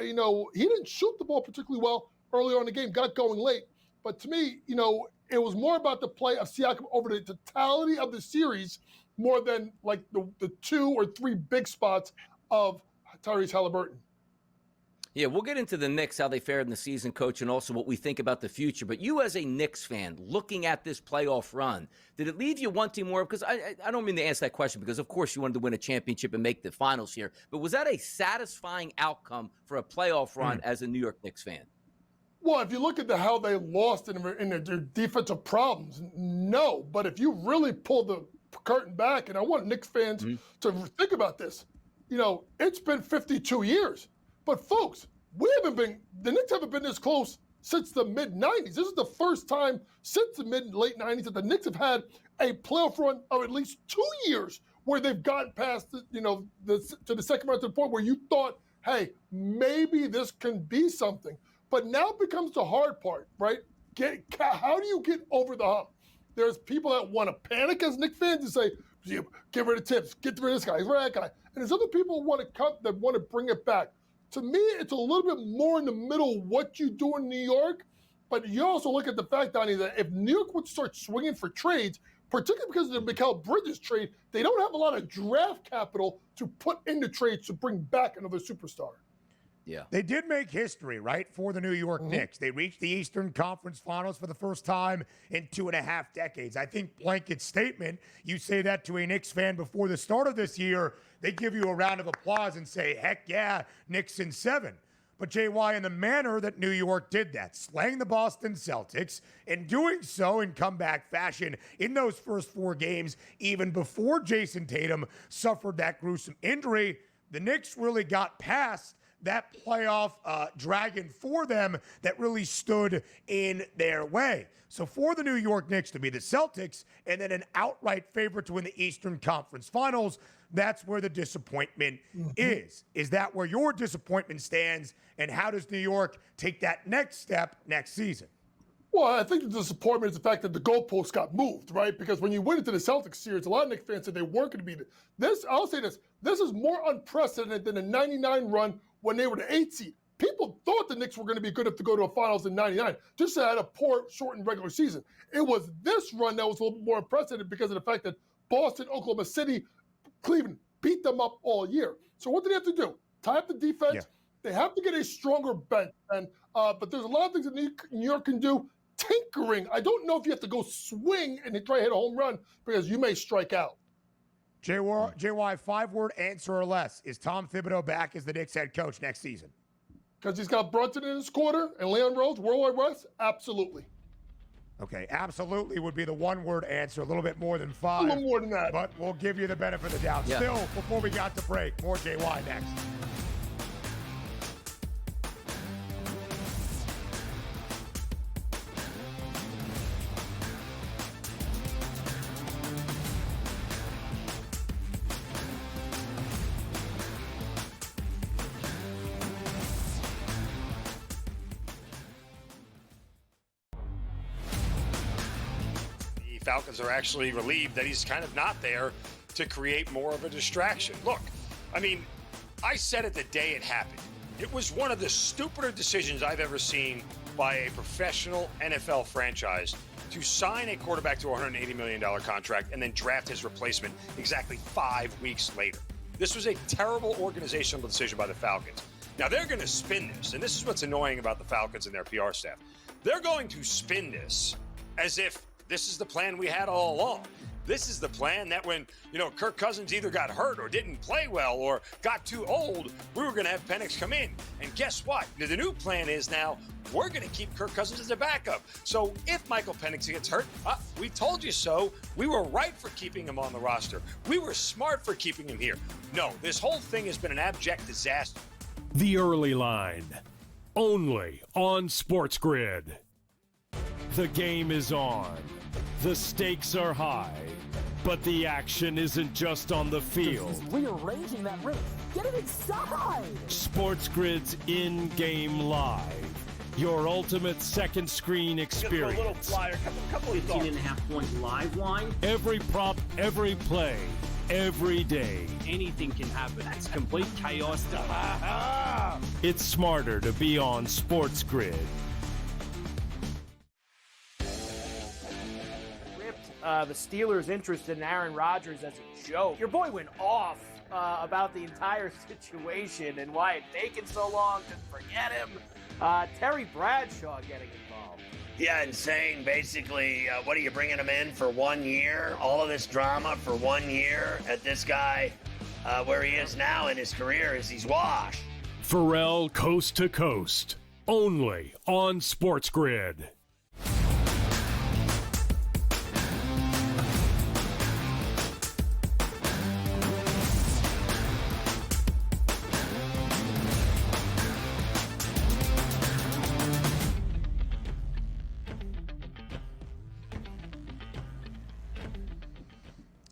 he didn't shoot the ball particularly well early on in the game, got going late. But to me, it was more about the play of Siakam over the totality of the series more than like the 2 or 3 big spots of Tyrese Halliburton. Yeah, we'll get into the Knicks, how they fared in the season, Coach, and also what we think about the future. But you as a Knicks fan, looking at this playoff run, did it leave you wanting more? Because I don't mean to ask that question because, of course, you wanted to win a championship and make the finals here. But was that a satisfying outcome for a playoff run as a New York Knicks fan? Well, if you look at how they lost in their defensive problems, no. But if you really pull the curtain back, and I want Knicks fans to think about this, it's been 52 years. But folks, the Knicks haven't been this close since the mid-'90s. This is the first time since the late '90s that the Knicks have had a playoff run of at least 2 years where they've gotten past, to the second round, to the point where you thought, hey, maybe this can be something. But now becomes the hard part, right? How do you get over the hump? There's people that want to panic as Knicks fans and say, get rid of Tibbs, get rid of this guy, get rid of that guy. And there's other people who want to bring it back. To me, it's a little bit more in the middle of what you do in New York. But you also look at the fact, Donnie, that if New York would start swinging for trades, particularly because of the Mikal Bridges trade, they don't have a lot of draft capital to put into trades to bring back another superstar. Yeah. They did make history, right, for the New York Knicks. They reached the Eastern Conference Finals for the first time in 2.5 decades. I think blanket statement, you say that to a Knicks fan before the start of this year, they give you a round of applause and say, heck yeah, Knicks in 7. But JY, in the manner that New York did that, slaying the Boston Celtics, and doing so in comeback fashion in those first 4 games, even before Jason Tatum suffered that gruesome injury, the Knicks really got past that playoff dragon for them that really stood in their way. So for the New York Knicks to be the Celtics and then an outright favorite to win the Eastern Conference Finals, that's where the disappointment is. Is that where your disappointment stands, and how does New York take that next step next season? Well, I think the disappointment is the fact that the goalpost got moved, right? Because when you went into the Celtics series, a lot of Knicks fans said they weren't going to be this. I'll say this. This is more unprecedented than the 99 run when they were the 8th seed. People thought the Knicks were going to be good enough to go to a finals in 99, just had a poor, shortened regular season. It was this run that was a little bit more unprecedented because of the fact that Boston, Oklahoma City, Cleveland beat them up all year. So what do they have to do? Tie up the defense. Yeah. They have to get a stronger bench. But there's a lot of things that New York can do. Tinkering. I don't know if you have to go swing and try to hit a home run because you may strike out. JY, 5-word answer or less. Is Tom Thibodeau back as the Knicks head coach next season? Because he's got Brunson in his quarter and Leon Rose, Worldwide West? Absolutely. Okay, absolutely would be the 1-word answer, a little bit more than 5. A little more than that. But we'll give you the benefit of the doubt. Yeah. Still, before we got to break, more JY next. Falcons are actually relieved that he's kind of not there to create more of a distraction. Look, I mean, I said it the day it happened. It was one of the stupider decisions I've ever seen by a professional NFL franchise to sign a quarterback to a $180 million contract and then draft his replacement exactly 5 weeks later. This was a terrible organizational decision by the Falcons. Now, they're going to spin this, and this is what's annoying about the Falcons and their PR staff. They're going to spin this as if this is the plan we had all along. This is the plan that when, Kirk Cousins either got hurt or didn't play well or got too old, we were going to have Penix come in. And guess what? The new plan is now we're going to keep Kirk Cousins as a backup. So if Michael Penix gets hurt, we told you so. We were right for keeping him on the roster. We were smart for keeping him here. No, this whole thing has been an abject disaster. The Early Line, only on SportsGrid. The game is on. The stakes are high, but the action isn't just on the field. He's rearranging that ring. Get it inside! SportsGrid's in-game live. Your ultimate second screen experience. A little flyer, couple of 15.5-point live line. Every prop, every play, every day. Anything can happen. That's complete chaos. It's smarter to be on SportsGrid. The Steelers' interest in Aaron Rodgers as a joke. Your boy went off about the entire situation and why it taken so long to forget him. Terry Bradshaw getting involved. Yeah, insane. Basically, what are you bringing him in for 1 year? All of this drama for 1 year at this guy, where he is now in his career is he's washed. Pharrell Coast to Coast, only on SportsGrid.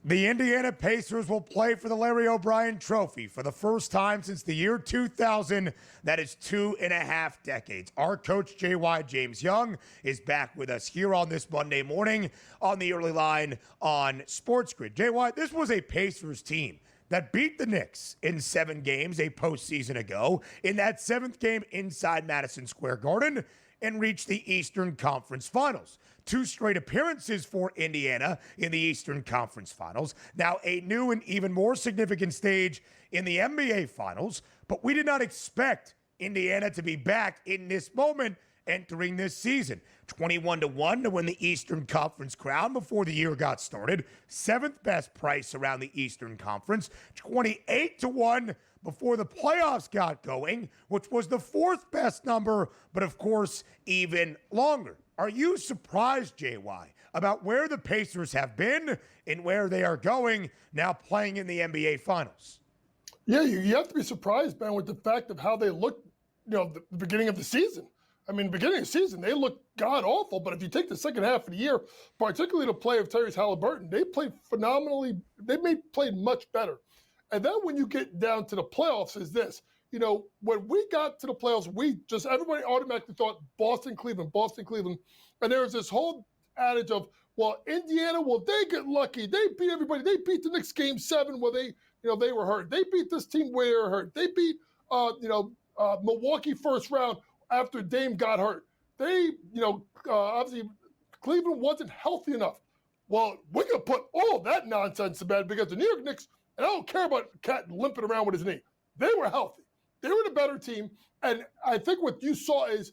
The Indiana Pacers will play for the Larry O'Brien Trophy for the first time since the year 2000. That is 2.5 decades. Our coach, J.Y. James Young, is back with us here on this Monday morning on the early line on SportsGrid. J.Y., this was a Pacers team that beat the Knicks in 7 games a postseason ago, in that 7th game inside Madison Square Garden, and reached the Eastern Conference Finals. 2 straight appearances for Indiana in the Eastern Conference Finals. Now a new and even more significant stage in the NBA Finals, but we did not expect Indiana to be back in this moment entering this season. 21-1 to win the Eastern Conference crown before the year got started. 7th best price around the Eastern Conference. 28-1 before the playoffs got going, which was the 4th best number, but of course, even longer. Are you surprised, JY, about where the Pacers have been and where they are going now playing in the NBA Finals? Yeah, you have to be surprised, Ben, with the fact of how they looked, the beginning of the season. I mean, beginning of the season, they looked god-awful, but if you take the second half of the year, particularly the play of Tyrese Halliburton, they played phenomenally. They played much better. And then when you get down to the playoffs is this. When we got to the playoffs, everybody automatically thought Boston, Cleveland. And there was this whole adage of, well, Indiana, they get lucky. They beat everybody. They beat the Knicks game 7 where they were hurt. They beat this team where they were hurt. They beat, Milwaukee first round after Dame got hurt. They, obviously Cleveland wasn't healthy enough. Well, we're going to put all that nonsense to bed because the New York Knicks, and I don't care about Cat limping around with his knee. They were healthy. They were the better team. And I think what you saw is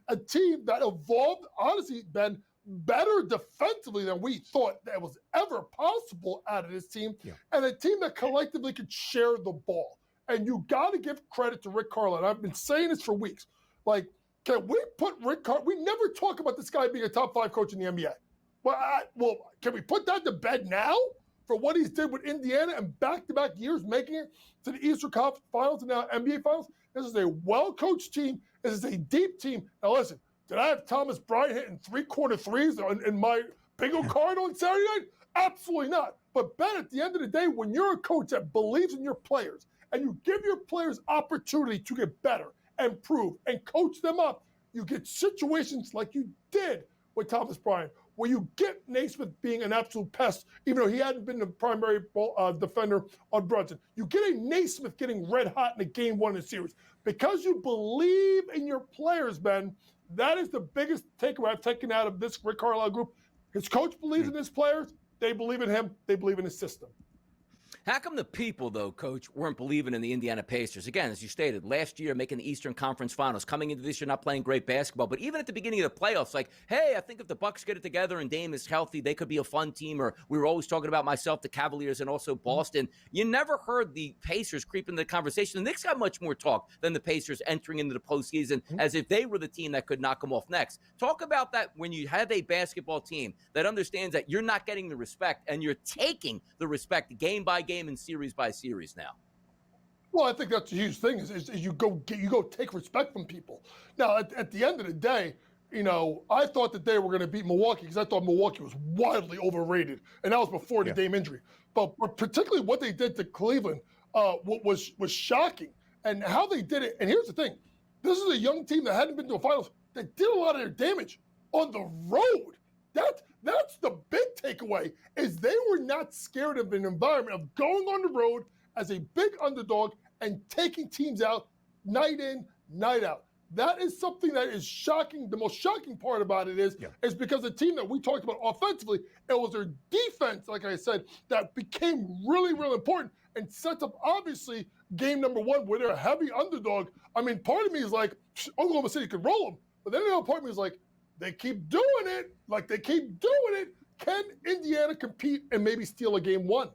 a team that evolved, honestly, Ben, better defensively than we thought that was ever possible out of this team. Yeah. And a team that collectively could share the ball. And you got to give credit to Rick Carlisle. I've been saying this for weeks. Like, can we put Rick Carlisle? We never talk about this guy being a top 5 coach in the NBA. Well, can we put that to bed now? For what he's did with Indiana and back-to-back years making it to the Eastern Conference Finals and now NBA Finals. This is a well-coached team. This is a deep team. Now, listen, did I have Thomas Bryant hitting 3-quarter threes in my bingo card on Saturday night? Absolutely not. But, Ben, at the end of the day, when you're a coach that believes in your players and you give your players opportunity to get better and prove and coach them up, you get situations like you did with Thomas Bryant, where you get Naismith being an absolute pest, even though he hadn't been the primary defender on Brunson. You get a Naismith getting red hot in a game 1 of the series. Because you believe in your players, Ben, that is the biggest takeaway I've taken out of this Rick Carlisle group. His coach believes in his players. They believe in him. They believe in his system. How come the people, though, Coach, weren't believing in the Indiana Pacers? Again, as you stated, last year making the Eastern Conference Finals, coming into this year not playing great basketball, but even at the beginning of the playoffs, like, hey, I think if the Bucks get it together and Dame is healthy, they could be a fun team. Or we were always talking about myself, the Cavaliers, and also Boston. You never heard the Pacers creep into the conversation. The Knicks got much more talk than the Pacers entering into the postseason as if they were the team that could knock them off next. Talk about that when you have a basketball team that understands that you're not getting the respect and you're taking the respect game by game and series by series now. Well, I think that's a huge thing is you go take respect from people. Now, at the end of the day, I thought that they were going to beat Milwaukee because I thought Milwaukee was wildly overrated, and that was before the Dame injury. But particularly what they did to Cleveland was shocking, and how they did it. And here's the thing: this is a young team that hadn't been to a finals that did a lot of their damage on the road. That's the big takeaway, is they were not scared of an environment of going on the road as a big underdog and taking teams out night in, night out. That is something that is shocking. The most shocking part about it is because the team that we talked about offensively, it was their defense, like I said, that became really, really important and sets up, obviously, game number 1 where they're a heavy underdog. I mean, part of me is like, Oklahoma City could roll them. But then another part of me is like, they keep doing it. Can Indiana compete and maybe steal a game 1?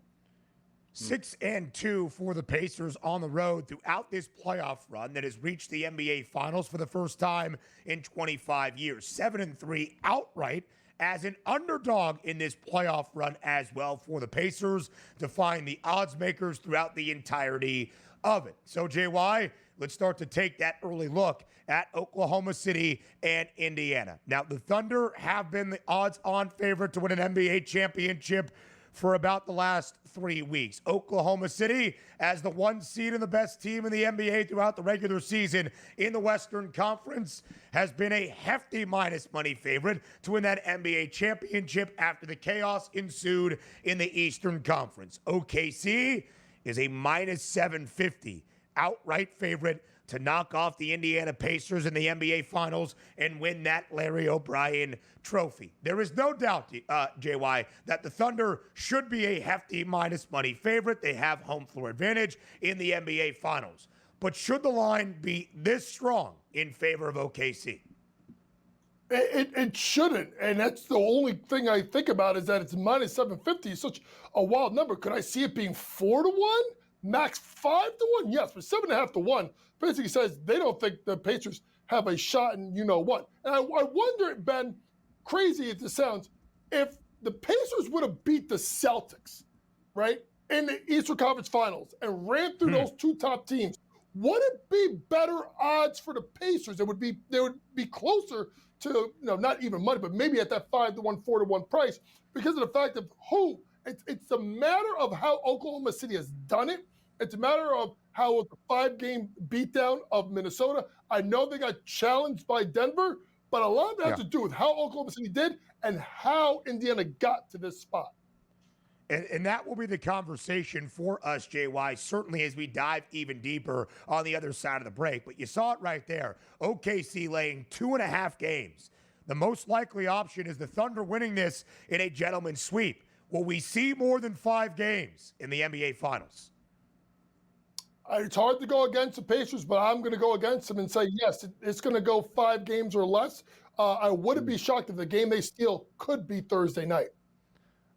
6-2 for the Pacers on the road throughout this playoff run that has reached the NBA Finals for the first time in 25 years. 7-3 outright as an underdog in this playoff run as well for the Pacers, defying the odds makers throughout the entirety of it. So, JY, let's start to take that early look at Oklahoma City and Indiana. Now, the Thunder have been the odds-on favorite to win an NBA championship for about the last 3 weeks. Oklahoma City, as the 1 seed and the best team in the NBA throughout the regular season in the Western Conference, has been a hefty minus money favorite to win that NBA championship after the chaos ensued in the Eastern Conference. OKC is a minus 750 outright favorite to knock off the Indiana Pacers in the NBA Finals and win that Larry O'Brien trophy. There is no doubt, JY, that the Thunder should be a hefty minus money favorite. They have home floor advantage in the NBA Finals. But should the line be this strong in favor of OKC? It shouldn't, and that's the only thing I think about is that it's minus 750. It's such a wild number. Could I see it being 4-1? Max 5-1? Yes, but 7.5 to 1 basically says they don't think the Pacers have a shot in you know what. And I wonder, Ben, crazy as it sounds, if the Pacers would have beat the Celtics, right, in the Eastern Conference Finals and ran through those two top teams, would it be better odds for the Pacers? They would be closer to, you know, not even money, but maybe at that 5-1, 4-1 price because of the fact of who. It's a matter of how Oklahoma City has done it. It's a matter of how it was a 5-game beatdown of Minnesota. I know they got challenged by Denver, but a lot of that has to do with how Oklahoma City did and how Indiana got to this spot. And that will be the conversation for us, JY, certainly as we dive even deeper on the other side of the break. But you saw it right there. OKC laying 2.5 games. The most likely option is the Thunder winning this in a gentleman's sweep. Will we see more than 5 games in the NBA Finals? It's hard to go against the Pacers, but I'm going to go against them and say, yes, it's going to go 5 games or less. I wouldn't be shocked if the game they steal could be Thursday night.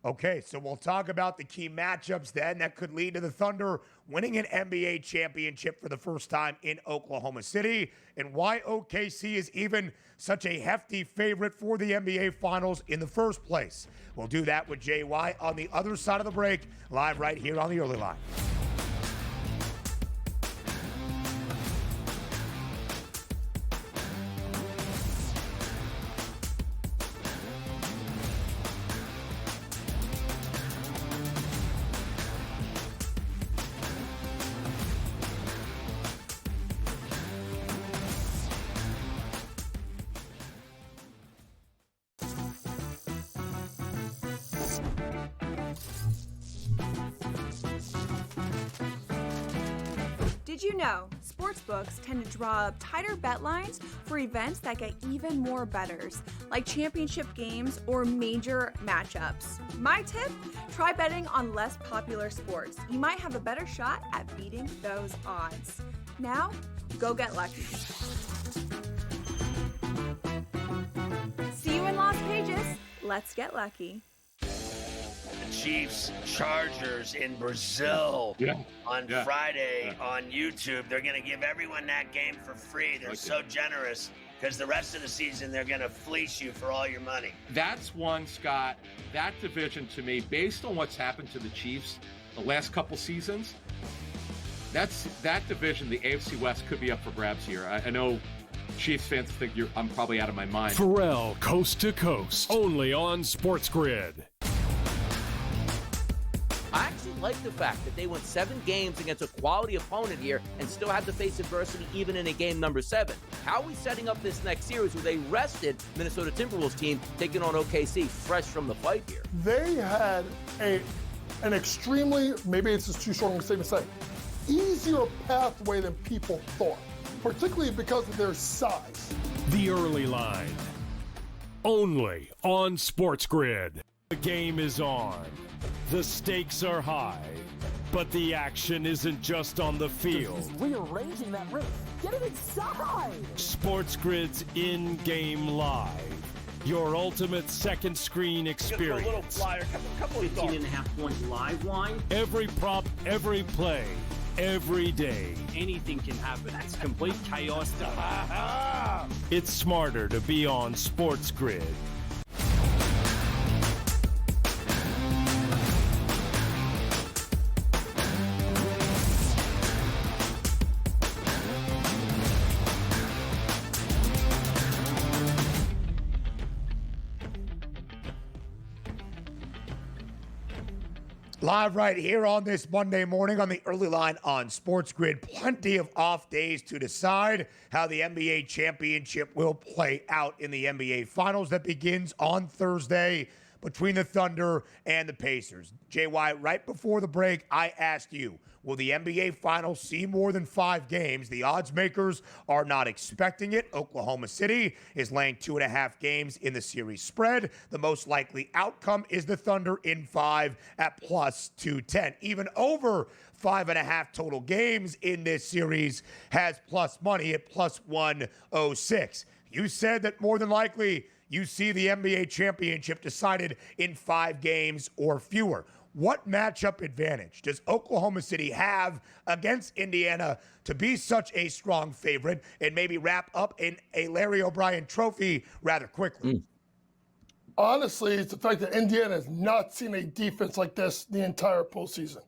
Okay, so we'll talk about the key matchups then that could lead to the Thunder winning an NBA championship for the first time in Oklahoma City and why OKC is even such a hefty favorite for the NBA Finals in the first place. We'll do that with JY on the other side of the break, live right here on the Early Line. Did you know sportsbooks tend to draw up tighter bet lines for events that get even more bettors, like championship games or major matchups? My tip, try betting on less popular sports. You might have a better shot at beating those odds. Now, go get lucky. See you in Las Vegas. Let's get lucky. Chiefs Chargers in Brazil on Friday on YouTube. They're going to give everyone that game for free. They're so generous because the rest of the season they're going to fleece you for all your money. That's one, Scott. That division to me, based on what's happened to the Chiefs the last couple seasons, that division, the AFC West, could be up for grabs here. I know Chiefs fans think I'm probably out of my mind. Pharrell, coast to coast, only on SportsGrid. I actually like the fact that they went 7 games against a quality opponent here and still had to face adversity even in a game number 7. How are we setting up this next series where they rested Minnesota Timberwolves team taking on OKC fresh from the fight here? They had an extremely, maybe it's just too strong a statement to say, easier pathway than people thought, particularly because of their size. The Early Line, only on SportsGrid. The game is on. The stakes are high, but the action isn't just on the field. He's rearranging that roof. Get it inside! SportsGrid's in-game live. Your ultimate second screen experience. A little flyer, couple 15.5-point live line. Every prop, every play, every day. Anything can happen. That's complete chaos. It's smarter to be on SportsGrid. Live right here on this Monday morning on the early line on SportsGrid. Plenty of off days to decide how the NBA championship will play out in the NBA Finals that begins on Thursday between the Thunder and the Pacers. JY, right before the break, I asked you, will the NBA Finals see more than 5 games? The odds makers are not expecting it. Oklahoma City is laying 2.5 games in the series spread. The most likely outcome is the Thunder in 5 at plus 210. Even over 5.5 total games in this series has plus money at plus 106. You said that more than likely you see the NBA championship decided in 5 games or fewer. What matchup advantage does Oklahoma City have against Indiana to be such a strong favorite and maybe wrap up in a Larry O'Brien trophy rather quickly? Honestly, it's the fact that Indiana has not seen a defense like this the entire postseason.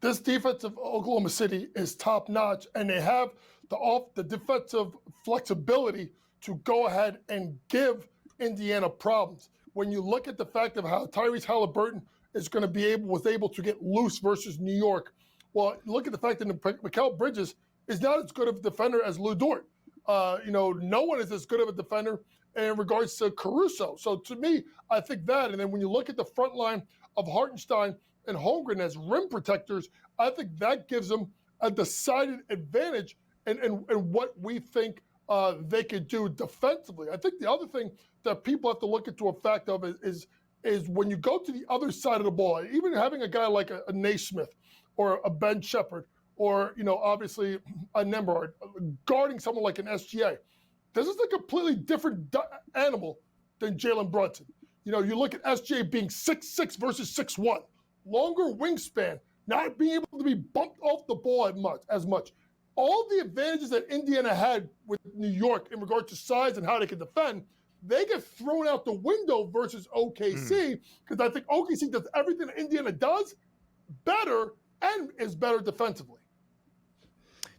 This defense of Oklahoma City is top notch, and they have the defensive flexibility to go ahead and give Indiana problems. When you look at the fact of how Tyrese Halliburton was able to get loose versus New York, well, look at the fact that Mikal Bridges is not as good of a defender as Lou Dort. No one is as good of a defender in regards to Caruso. So to me, I think that, and then when you look at the front line of Hartenstein and Holmgren as rim protectors, I think that gives them a decided advantage in what we think they could do defensively. I think the other thing that people have to look into a fact of is when you go to the other side of the ball, even having a guy like a Naismith or a Ben Shepherd or, obviously a Nembhard guarding someone like an SGA, this is a completely different animal than Jalen Brunson. You look at SGA being 6'6" versus 6'1", longer wingspan, not being able to be bumped off the ball as much. All the advantages that Indiana had with New York in regard to size and how they could defend, they get thrown out the window versus OKC, because I think OKC does everything that Indiana does better and is better defensively.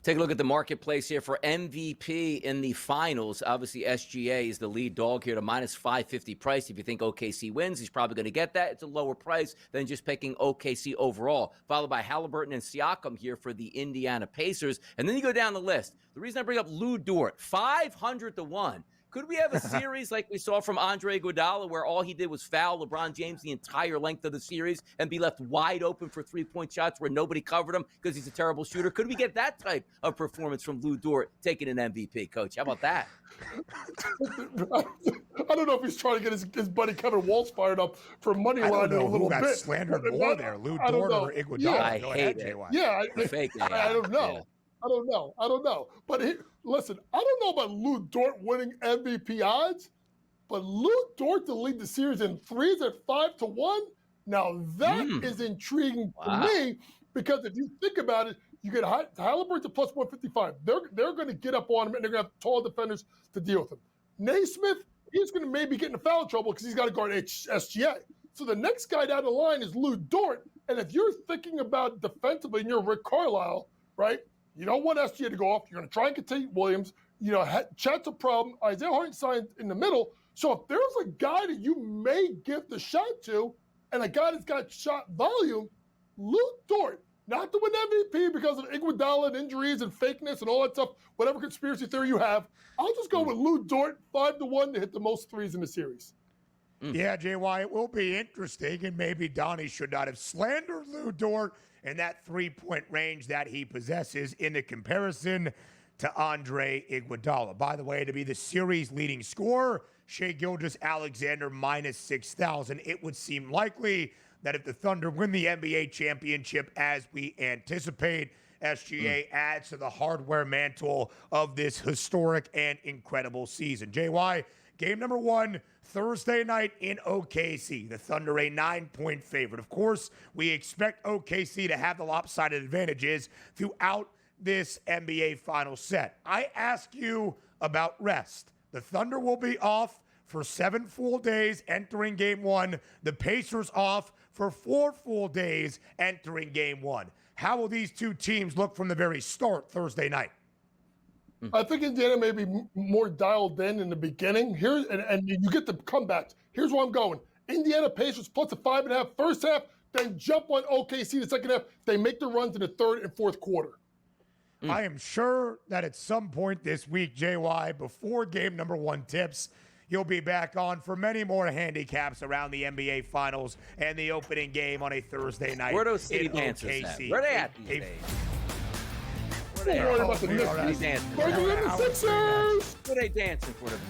Take a look at the marketplace here for MVP in the finals. Obviously, SGA is the lead dog here to minus 550 price. If you think OKC wins, he's probably going to get that. It's a lower price than just picking OKC overall, followed by Halliburton and Siakam here for the Indiana Pacers. And then you go down the list. The reason I bring up Lou Dort, 500 to 1. Could we have a series like we saw from Andre Iguodala where all he did was foul LeBron James the entire length of the series and be left wide open for three-point shots where nobody covered him because he's a terrible shooter? Could we get that type of performance from Lou Dort taking an MVP, Coach? How about that? I don't know if he's trying to get his buddy Kevin Walsh fired up for money line a little bit. Got slandered more there, Lou Dort or Iguodala? Yeah, I hate it. Yeah, fake I don't know. Yeah. I don't know. But listen, I don't know about Lou Dort winning MVP odds, but Lou Dort to lead the series in threes at 5 to 1. Now that is intriguing to me, because if you think about it, you get Halliburton to plus 155. They're going to get up on him, and they're going to have tall defenders to deal with him. Naismith, he's going to maybe get into foul trouble because he's got to guard SGA. So the next guy down the line is Lou Dort. And if you're thinking about defensively and you're Rick Carlisle, right? You don't want SGA to go off. You're going to try and contain Williams. Chat's a problem. Isaiah Hartenstein in the middle. So if there's a guy that you may give the shot to and a guy that's got shot volume, Lou Dort, not to win MVP because of Iguodala and injuries and fakeness and all that stuff, whatever conspiracy theory you have, I'll just go with Lou Dort 5 to 1 to hit the most threes in the series. Yeah, JY, it will be interesting, and maybe Donnie should not have slandered Lou Dort in that three-point range that he possesses in the comparison to Andre Iguodala. By the way, to be the series leading scorer, Shai Gilgeous-Alexander minus 6,000. It would seem likely that if the Thunder win the NBA championship as we anticipate, SGA adds to the hardware mantle of this historic and incredible season. JY, game number 1, Thursday night in OKC. The Thunder a 9-point favorite. Of course, we expect OKC to have the lopsided advantages throughout this NBA final set. I ask you about rest. The Thunder will be off for 7 full days entering game 1. The Pacers off for 4 full days entering game 1. How will these two teams look from the very start Thursday night? I think Indiana may be more dialed in the beginning. And you get the comebacks. Here's where I'm going. Indiana Pacers plus a 5.5 first half, then jump on OKC the second half. They make the runs in the third and fourth quarter. I am sure that at some point this week, JY, before game number 1 tips, you'll be back on for many more handicaps around the NBA Finals and the opening game on a Thursday night. Where are those city in dancers OKC. at? Where are they at these days? Don't worry about the Where are they Knicks. dancing? They're the Sixers. Where are they dancing for them?